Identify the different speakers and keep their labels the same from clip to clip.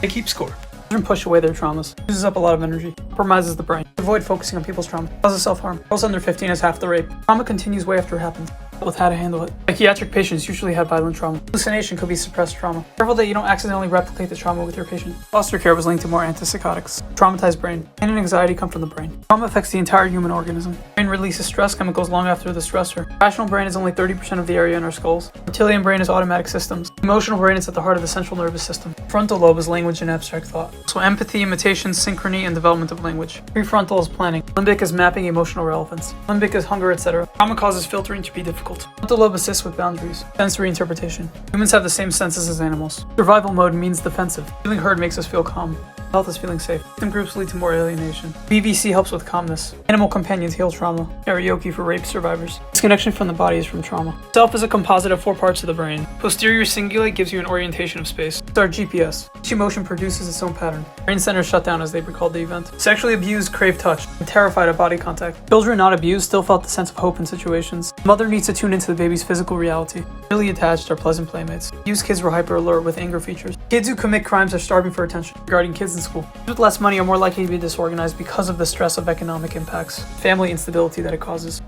Speaker 1: They keep score.
Speaker 2: Children push away their traumas. Uses up a lot of energy. Compromises the brain. Avoid focusing on people's trauma. Causes self-harm. Girls under 15 has half the rape. Trauma continues way after it happens. With how to handle it. Psychiatric patients usually have violent trauma. Hallucination could be suppressed trauma. Careful that you don't accidentally replicate the trauma with your patient. Foster care was linked to more antipsychotics. Traumatized brain. Pain and anxiety come from the brain. Trauma affects the entire human organism. Brain releases stress chemicals long after the stressor. Rational brain is only 30% of the area in our skulls. Reptilian brain is automatic systems. Emotional brain is at the heart of the central nervous system. Frontal lobe is language and abstract thought. So empathy, imitation, synchrony, and development of language. Prefrontal is planning. Limbic is mapping emotional relevance. Limbic is hunger, etc. Trauma causes filtering to be difficult. Frontal lobe assists with boundaries. Sensory interpretation. Humans have the same senses as animals. Survival mode means defensive. Feeling heard makes us feel calm. Health is feeling safe. Some groups lead to more alienation. BVC helps with calmness. Animal companions heal trauma. Karaoke for rape survivors. Disconnection from the body is from trauma. Self is a composite of 4 parts of the brain. Posterior cingulate gives you an orientation of space. It's our GPS. Each emotion produces its own pattern. Brain centers shut down as they recall the event. Sexually abused crave touch and terrified of body contact. Children not abused still felt the sense of hope in situations. Mother needs to tune into the baby's physical reality. Really attached are pleasant playmates. Abused kids were hyper alert with anger features. Kids who commit crimes are starving for attention. Regarding kids in school, kids with less money are more likely to be disorganized because of the stress of economic impacts, family instability that it causes.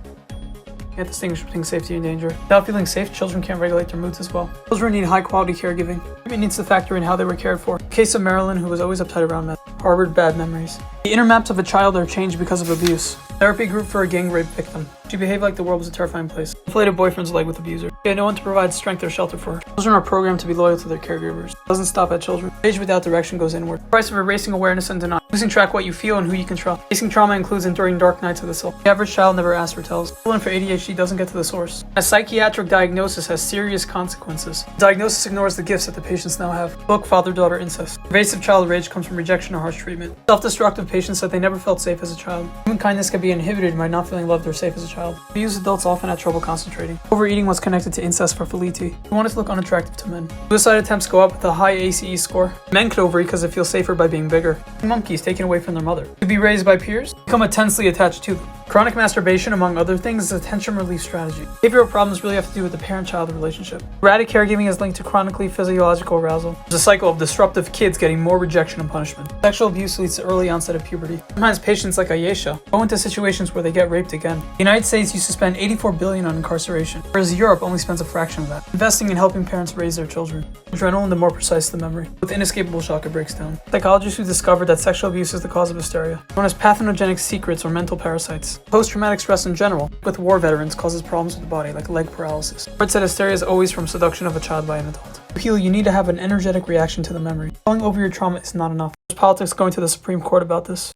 Speaker 2: Can't distinguish between safety and danger. Without feeling safe, children can't regulate their moods as well. Children need high-quality caregiving. Treatment needs to factor in how they were cared for. The case of Marilyn, who was always uptight around meth, harbored bad memories. The inner maps of a child are changed because of abuse. Therapy group for a gang rape victim. She behaved like the world was a terrifying place. Inflated boyfriend's leg with abuser. She had no one to provide strength or shelter for her. Children are programmed to be loyal to their caregivers. It doesn't stop at children. Rage without direction goes inward. The price of erasing awareness and denial. Losing track of what you feel and who you can trust. Facing trauma includes enduring dark nights of the soul. The average child never asks or tells. Children for ADHD doesn't get to the source. A psychiatric diagnosis has serious consequences. The diagnosis ignores the gifts that the patients now have. Book father-daughter incest. Pervasive child rage comes from rejection or harsh treatment. Self-destructive patients said they never felt safe as a child. Human kindness can be inhibited by not feeling loved or safe as a child. Abused adults often had trouble concentrating. Overeating was connected to incest for Filiti. He wanted to look unattractive to men. Suicide attempts go up with a high ACE score. Men could overeat because they feel safer by being bigger. Monkeys taken away from their mother. To be raised by peers, become intensely attached to them. Chronic masturbation, among other things, is a tension relief strategy. Behavioral problems really have to do with the parent-child relationship. Erratic caregiving is linked to chronically physiological arousal. There's a cycle of disruptive kids getting more rejection and punishment. Sexual abuse leads to early onset of puberty. Sometimes patients like Ayesha go into situations where they get raped again. The United States used to spend $84 billion on incarceration, whereas Europe only spends a fraction of that. Investing in helping parents raise their children. Adrenaline, the more precise the memory. With inescapable shock, it breaks down. Psychologists who discovered that sexual abuse is the cause of hysteria, known as pathogenic secrets or mental parasites. Post-traumatic stress in general, with war veterans, causes problems with the body, like leg paralysis. Freud said hysteria is always from seduction of a child by an adult. To heal, you need to have an energetic reaction to the memory. Falling over your trauma is not enough. There's politics going to the Supreme Court about this.